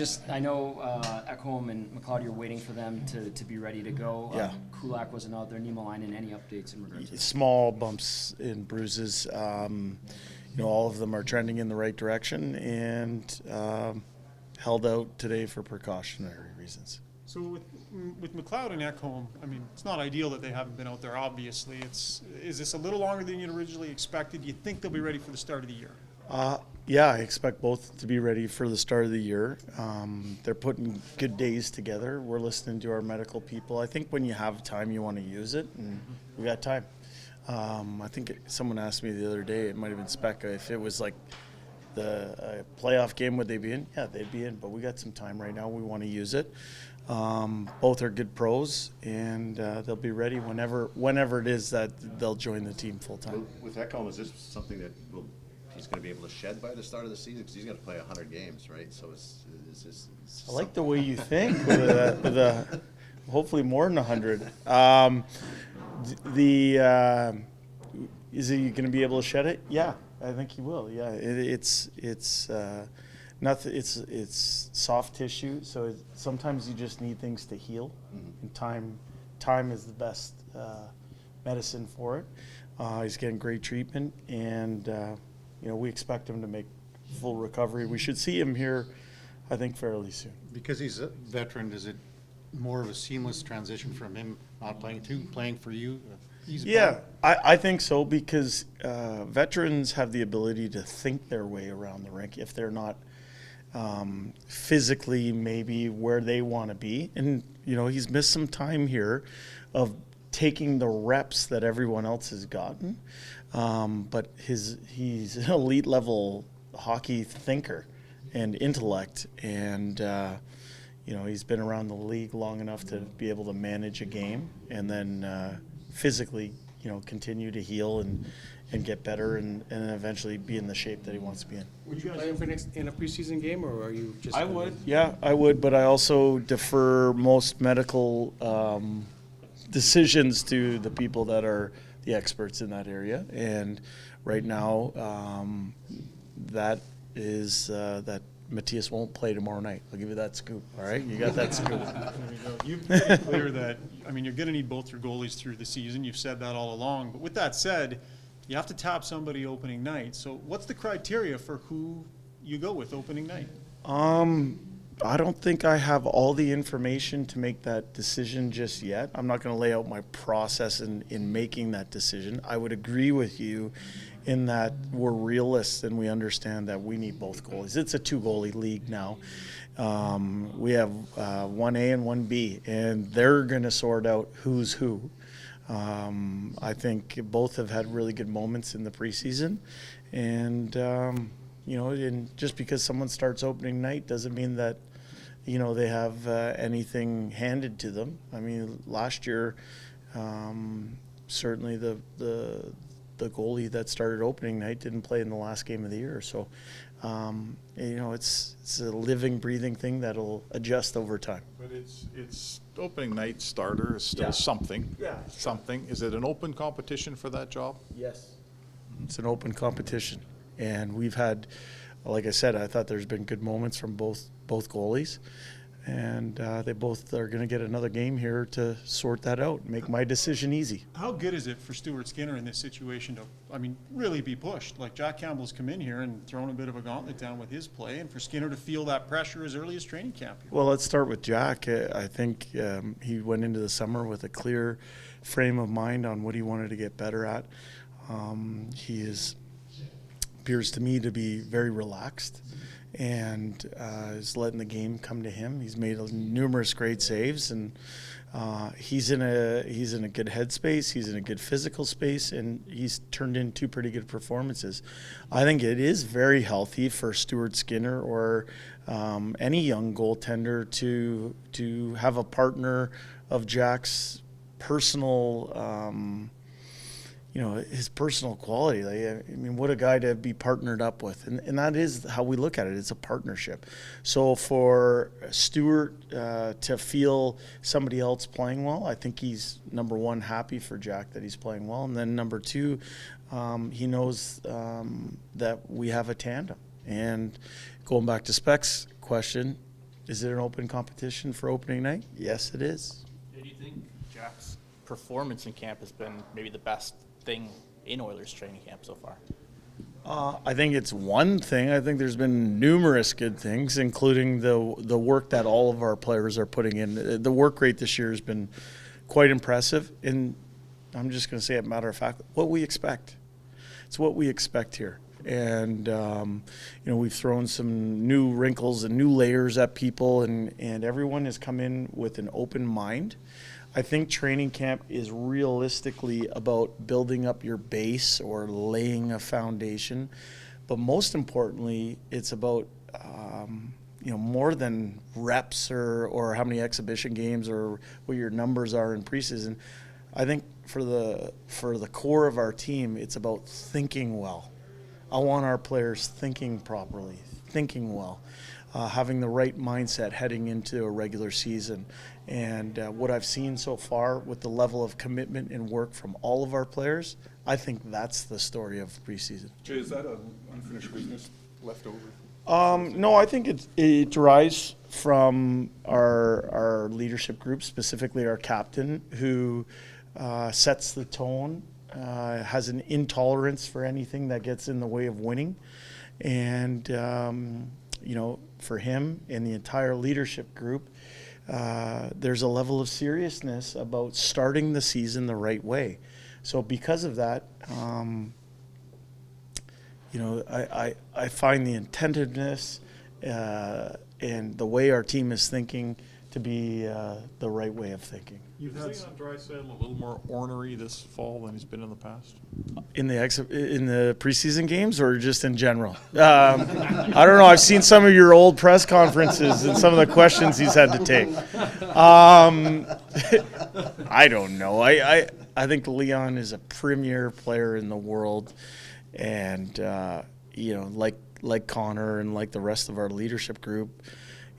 Just, I know Ekholm and McLeod, you're waiting for them to be ready to go. Yeah. Kulak wasn't out there. Niemelainen, any updates in regards to that? Small bumps and bruises. All of them are trending in the right direction and held out today for precautionary reasons. So with McLeod and Ekholm, I mean, it's not ideal that they haven't been out there, obviously. Is this a little longer than you'd originally expected? Do you think they'll be ready for the start of the year? Yeah, I expect both to be ready for the start of the year. They're putting good days together. We're listening to our medical people. I think when you have time, you want to use it, and we got time. I think someone asked me the other day, it might have been Specca, if it was like the playoff game, would they be in? Yeah, they'd be in, but we got some time right now. We want to use it. Both are good pros, and they'll be ready whenever it is that they'll join the team full time. With Ekholm, is this something that he's going to be able to shed by the start of the season? Because he's going to play 100 games, right? So is this I like the way you think with hopefully more than 100. Is he going to be able to shed it? Yeah, I think he will. Yeah, it's nothing. It's soft tissue, so sometimes you just need things to heal, and time is the best medicine for it. He's getting great treatment, and we expect him to make full recovery. We should see him here, I think, fairly soon. Because he's a veteran, is it more of a seamless transition from him not playing to playing for you? Yeah, I think so, because veterans have the ability to think their way around the rink if they're not physically maybe where they want to be. And, he's missed some time here of taking the reps that everyone else has gotten. But he's an elite level hockey thinker and intellect, and he's been around the league long enough to be able to manage a game, and then physically continue to heal and get better, and eventually be in the shape that he wants to be in. Would you play him in a preseason game, or are you just? I would. Yeah, I would, but I also defer most medical decisions to the people that are the experts in that area, and right now that is that Matthias won't play tomorrow night. I'll give you that scoop. All right, you got that scoop. There you go. You've made it clear that, you're going to need both your goalies through the season. You've said that all along. But with that said, you have to tap somebody opening night. So what's the criteria for who you go with opening night? I don't think I have all the information to make that decision just yet. I'm not going to lay out my process in making that decision. I would agree with you in that we're realists and we understand that we need both goalies. It's a two-goalie league now. We have 1A and 1B, and they're going to sort out who's who. I think both have had really good moments in the preseason, and and just because someone starts opening night doesn't mean that they have anything handed to them. I mean, last year, certainly the goalie that started opening night didn't play in the last game of the year. So, it's a living, breathing thing that'll adjust over time. But it's opening night starter is still something. Yeah. Something. Is it an open competition for that job? Yes. It's an open competition, and we've had, like I said, I thought there's been good moments from both goalies, and they both are going to get another game here to sort that out, make my decision easy. How good is it for Stuart Skinner in this situation to, really be pushed? Like, Jack Campbell's come in here and thrown a bit of a gauntlet down with his play, and for Skinner to feel that pressure as early as training camp here. Well, let's start with Jack. I think he went into the summer with a clear frame of mind on what he wanted to get better at. Appears to me to be very relaxed and is letting the game come to him. He's made numerous great saves, and he's in a good headspace. He's in a good physical space, and he's turned in two pretty good performances. I think it is very healthy for Stuart Skinner or any young goaltender to have a partner of Jack's personal his personal quality. What a guy to be partnered up with. And that is how we look at it. It's a partnership. So for Stuart to feel somebody else playing well, I think he's, number one, happy for Jack that he's playing well. And then number two, he knows that we have a tandem. And going back to Specs' question, Is it an open competition for opening night? Yes, it is. Do you think Jack's performance in camp has been maybe the best thing in Oilers training camp so far? I think it's one thing. I think there's been numerous good things, including the work that all of our players are putting in. The work rate this year has been quite impressive, and I'm just going to say it matter of fact, what we expect. It's what we expect here. And, we've thrown some new wrinkles and new layers at people, and everyone has come in with an open mind. I think training camp is realistically about building up your base or laying a foundation. But most importantly, it's about, more than reps or how many exhibition games or what your numbers are in preseason. I think for the core of our team, it's about thinking well. I want our players thinking properly, thinking well, having the right mindset heading into a regular season. And what I've seen so far with the level of commitment and work from all of our players, I think that's the story of preseason. Jay, is that an unfinished business left over? No, I think it derives from our leadership group, specifically our captain, who sets the tone, has an intolerance for anything that gets in the way of winning. And, for him and the entire leadership group, there's a level of seriousness about starting the season the right way. So because of that, I find the attentiveness and the way our team is thinking to be the right way of thinking. You've had Draisaitl a little more ornery this fall than he's been in the past? In the preseason games or just in general? I don't know. I've seen some of your old press conferences and some of the questions he's had to take. I don't know. I think Leon is a premier player in the world, and like Connor and like the rest of our leadership group,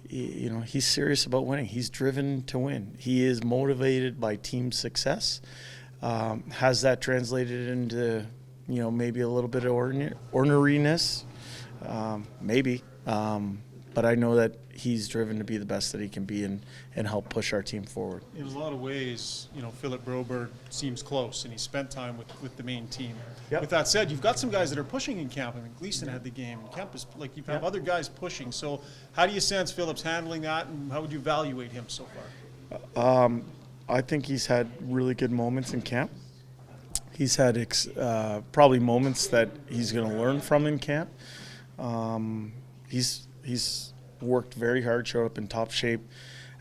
he's serious about winning. He's driven to win. He is motivated by team success. Has that translated into, maybe a little bit of orneriness? Maybe. But I know that he's driven to be the best that he can be and help push our team forward. In a lot of ways, Philip Broberg seems close, and he spent time with the main team. Yep. With that said, you've got some guys that are pushing in camp. I mean, Gleason had the game. Kemp is you have other guys pushing. So how do you sense Philip's handling that, and how would you evaluate him so far? I think he's had really good moments in camp. He's had probably moments that he's going to learn from in camp. He's worked very hard, showed up in top shape,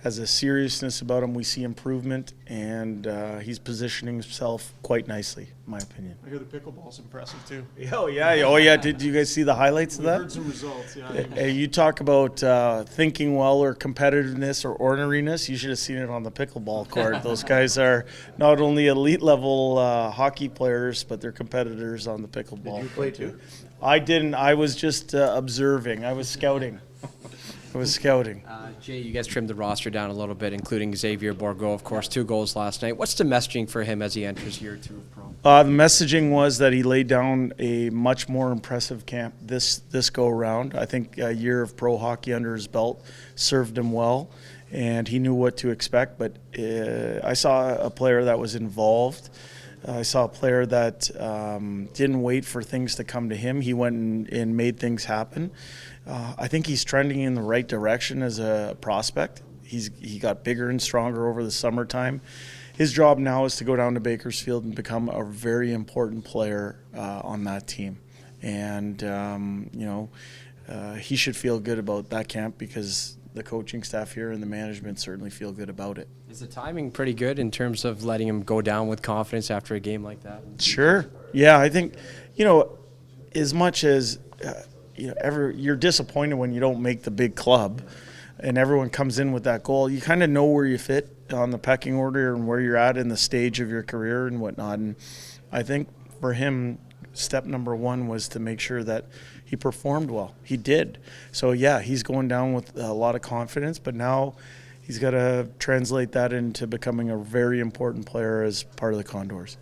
has a seriousness about him. We see improvement, and he's positioning himself quite nicely, in my opinion. I hear the pickleball's impressive too. Oh yeah. Did you guys see the highlights of We that? heard some results. Yeah. Hey, you talk about thinking well or competitiveness or orneriness. You should have seen it on the pickleball court. Those guys are not only elite level hockey players, but they're competitors on the pickleball. Did you play too? I didn't. I was just observing. I was scouting. Jay, you guys trimmed the roster down a little bit, including Xavier Bourgault, of course, 2 goals last night. What's the messaging for him as he enters year 2 of pro? The messaging was that he laid down a much more impressive camp this go around. I think a year of pro hockey under his belt served him well, and he knew what to expect. But I saw a player that was involved. I saw a player that didn't wait for things to come to him. He went and made things happen. I think he's trending in the right direction as a prospect. He got bigger and stronger over the summertime. His job now is to go down to Bakersfield and become a very important player on that team. And, he should feel good about that camp because the coaching staff here and the management certainly feel good about it. Is the timing pretty good in terms of letting him go down with confidence after a game like that? Sure. Yeah, I think, as much as, you're disappointed when you don't make the big club and everyone comes in with that goal, you kind of know where you fit on the pecking order and where you're at in the stage of your career and whatnot. And I think for him, step number 1 was to make sure that he performed well. He did. So, yeah, he's going down with a lot of confidence, but now he's got to translate that into becoming a very important player as part of the Condors.